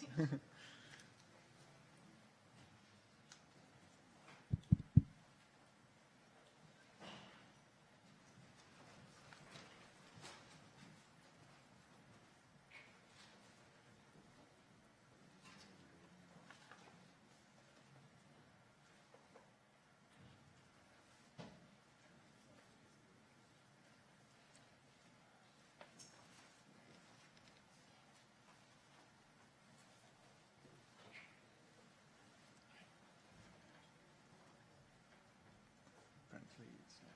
Thanks. Apparently it's not.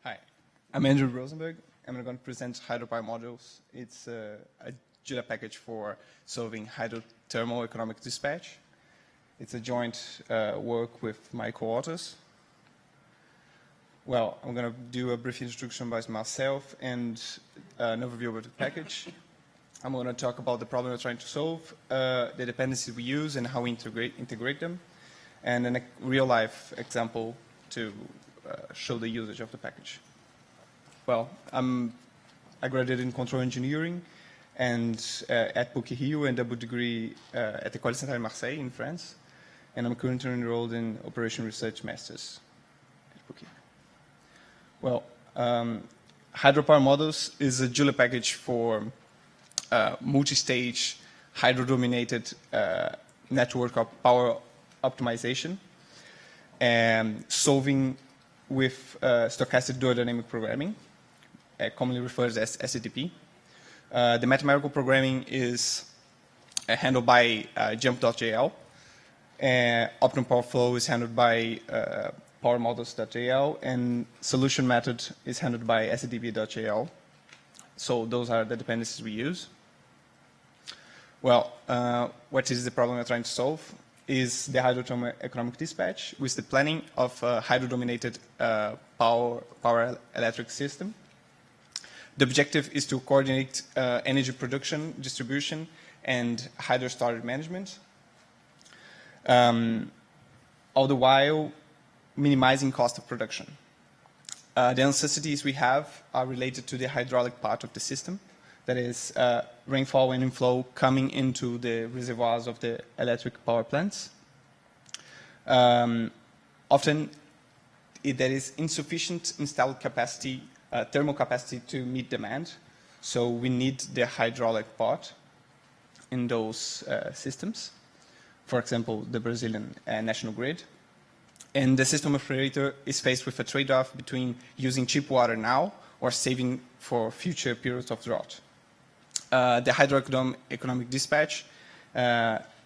Hi, I'm Andrew Rosemberg. I'm going to present HydroPowerModels. It's a Julia package for solving hydrothermal economic dispatch. It's a joint work with my co-authors. Well, I'm going to do a brief introduction by myself and an overview of the package. I'm going to talk about the problem we're trying to solve, the dependencies we use and how we integrate them, and a real-life example to show the usage of the package. Well, I graduated in control engineering and at Bouquet-Hill and double degree at the École Centrale Marseille in France, and I'm currently enrolled in Operation Research Masters at Bouquet. Well, HydroPowerModels is a Julia package for multi-stage hydro-dominated network of power optimization and solving with Stochastic Dual Dynamic Programming, commonly referred as SDDP. The mathematical programming is handled by jump.jl. Optimum power flow is handled by PowerModels.jl, and solution method is handled by SDDP.jl. So those are the dependencies we use. Well, what is the problem we're trying to solve? Is the hydrothermal economic dispatch with the planning of a hydro-dominated power electric system. The objective is to coordinate energy production, distribution, and hydro storage management, all the while minimizing cost of production. The necessities we have are related to the hydraulic part of the system, that is rainfall and inflow coming into the reservoirs of the electric power plants. Often there is insufficient installed capacity, thermal capacity to meet demand, so we need the hydraulic part in those systems. For example, the Brazilian national grid. And the system operator is faced with a trade-off between using cheap water now or saving for future periods of drought. The hydroeconomic dispatch,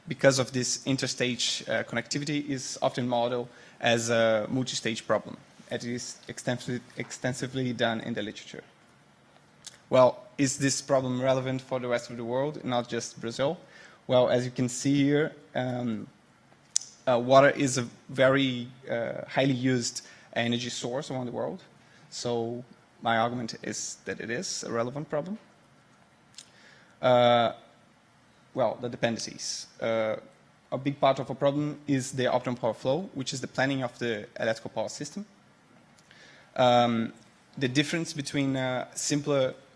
because of this interstage connectivity, is often modeled as a multistage problem. It is extensively done in the literature. Well, is this problem relevant for the rest of the world, not just Brazil? Well, as you can see here, water is a very highly used energy source around the world. So my argument is that it is a relevant problem. Well, the dependencies. A big part of a problem is the optimum power flow, which is the planning of the electrical power system. The difference between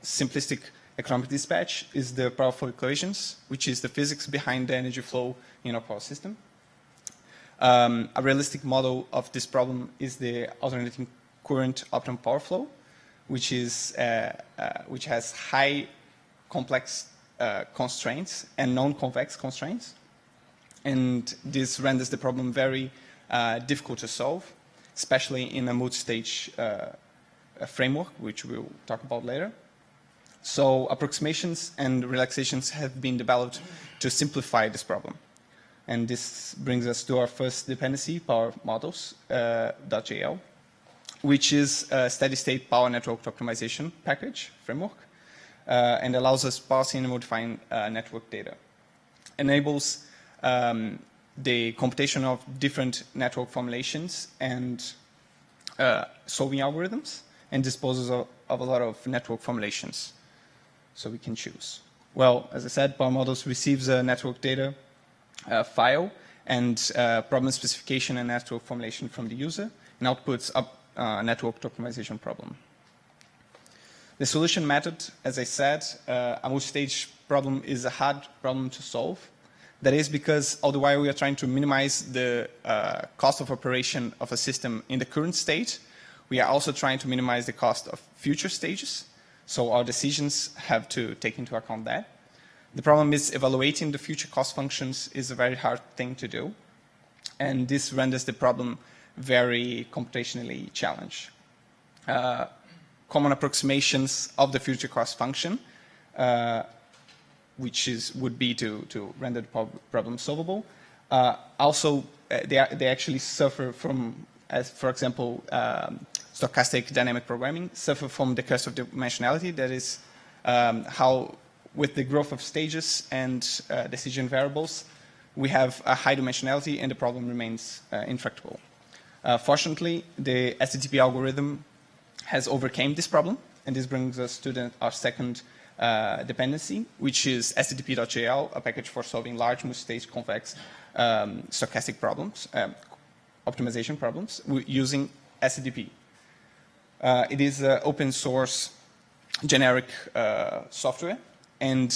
simplistic economic dispatch is the power flow equations, which is the physics behind the energy flow in our power system. A realistic model of this problem is the alternating current optimum power flow, which has high complex constraints and non-convex constraints. And this renders the problem very difficult to solve, especially in a multistage framework, which we'll talk about later. So approximations and relaxations have been developed to simplify this problem. And this brings us to our first dependency, PowerModels.jl, which is a steady-state power network optimization package framework, and allows us parsing and modifying network data. Enables the computation of different network formulations and solving algorithms, and disposes of a lot of network formulations. So we can choose. Well, as I said, PowerModels receives a network data file and problem specification and network formulation from the user, and outputs a network optimization problem. The solution method, as I said, a multi-stage problem is a hard problem to solve. That is because all the while we are trying to minimize the cost of operation of a system in the current state, we are also trying to minimize the cost of future stages. So our decisions have to take into account that. The problem is evaluating the future cost functions is a very hard thing to do. And this renders the problem very computationally challenged. Common approximations of the future cost function, which would be to render the problem solvable. Also, they actually suffer from, as for example, stochastic dynamic programming, suffer from the curse of dimensionality. That is how, with the growth of stages and decision variables, we have a high dimensionality and the problem remains intractable. Fortunately, the SDDP algorithm has overcome this problem, and this brings us to our second dependency, which is SDDP.jl, a package for solving large multi-stage convex stochastic problems, optimization problems, using SDDP. It is open source generic software, and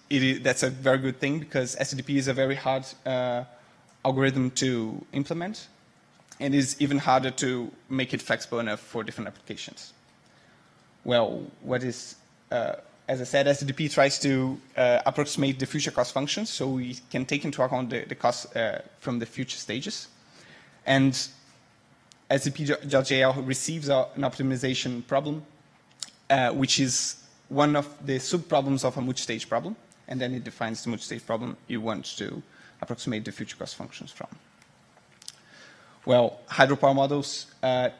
that's a very good thing because SDDP is a very hard algorithm to implement, and it is even harder to make it flexible enough for different applications. Well, as I said, SDDP tries to approximate the future cost functions, so we can take into account the cost from the future stages. And SDDP.jl receives an optimization problem, which is one of the sub-problems of a multi-stage problem, and then it defines the multi-stage problem you want to approximate the future cost functions from. Well, HydroPowerModels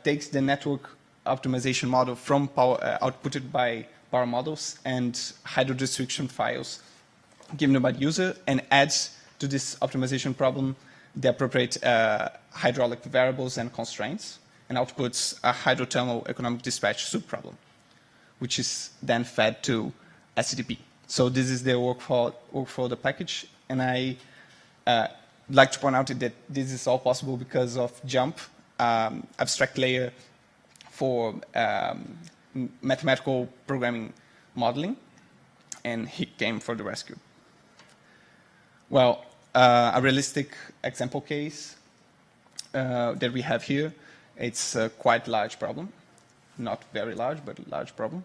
takes the network optimization model from outputted by PowerModels and hydro description files given by the user, and adds to this optimization problem the appropriate hydraulic variables and constraints, and outputs a hydrothermal economic dispatch subproblem, which is then fed to SDDP. So this is the workflow of the package, and I like to point out that this is all possible because of JUMP, abstract layer for mathematical programming modeling, and he came for the rescue. Well, a realistic example case that we have here, it's a quite large problem. Not very large, but a large problem.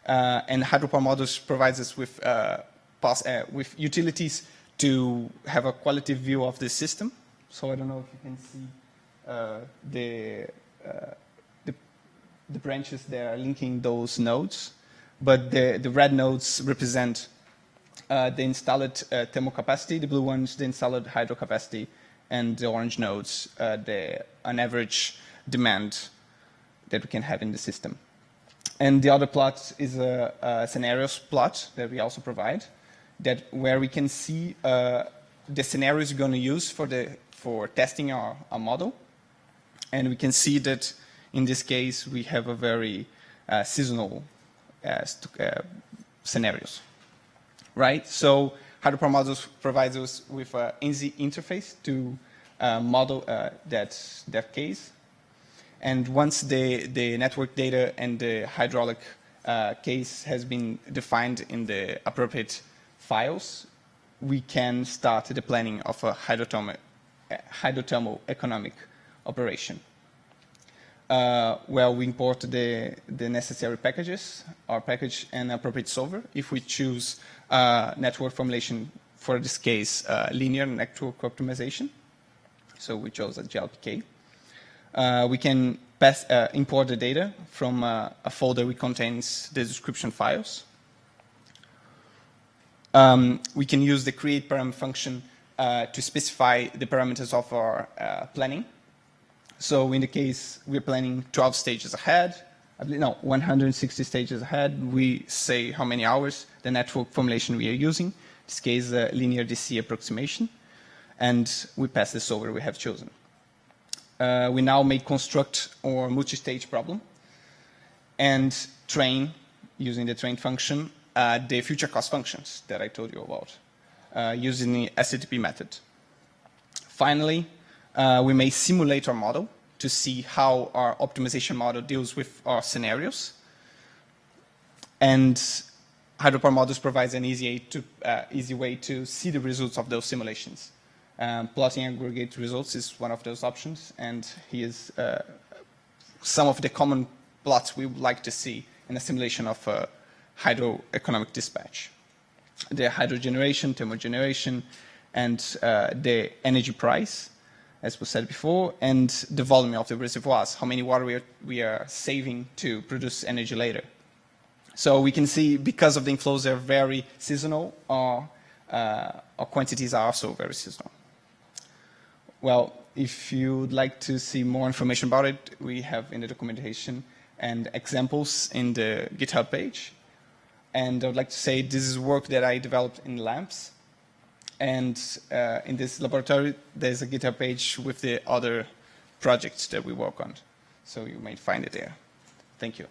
And HydroPowerModels provides us with utilities to have a qualitative view of the system. So I don't know if you can see the branches that are linking those nodes. But the red nodes represent the installed thermal capacity, the blue ones, the installed hydro capacity, and the orange nodes, an average demand that we can have in the system. And the other plot is a scenarios plot that we also provide, where we can see the scenarios we're going to use for testing our model. And we can see that in this case we have a very seasonal scenarios, right? So HydroPowerModels provides us with an easy interface to model that case. And once the network data and the hydraulic case has been defined in the appropriate files, we can start the planning of a hydrothermal economic operation. Where we import the necessary packages, our package and appropriate solver. If we choose network formulation, for this case, linear network optimization, so we chose a GLPK. We can import the data from a folder which contains the description files. We can use the create parameter function to specify the parameters of our planning. So in the case we're planning 12 stages ahead, 160 stages ahead, we say how many hours the network formulation we are using. In this case, linear DC approximation, and we pass the solver we have chosen. We now may construct our multistage problem and train, using the train function, the future cost functions that I told you about, using the SDDP method. Finally, we may simulate our model to see how our optimization model deals with our scenarios. And HydroPowerModels provides an easy way to see the results of those simulations. Plotting aggregate results is one of those options, and here's some of the common plots we would like to see in a simulation of a hydroeconomic dispatch. The hydro generation, thermal generation, and the energy price, as was said before, and the volume of the reservoirs, how many water we are saving to produce energy later. So we can see, because of the inflows are very seasonal, our quantities are also very seasonal. Well, if you would like to see more information about it, we have in the documentation and examples in the GitHub page. And I would like to say this is work that I developed in labs. And in this laboratory, there's a GitHub page with the other projects that we work on. So you may find it there. Thank you.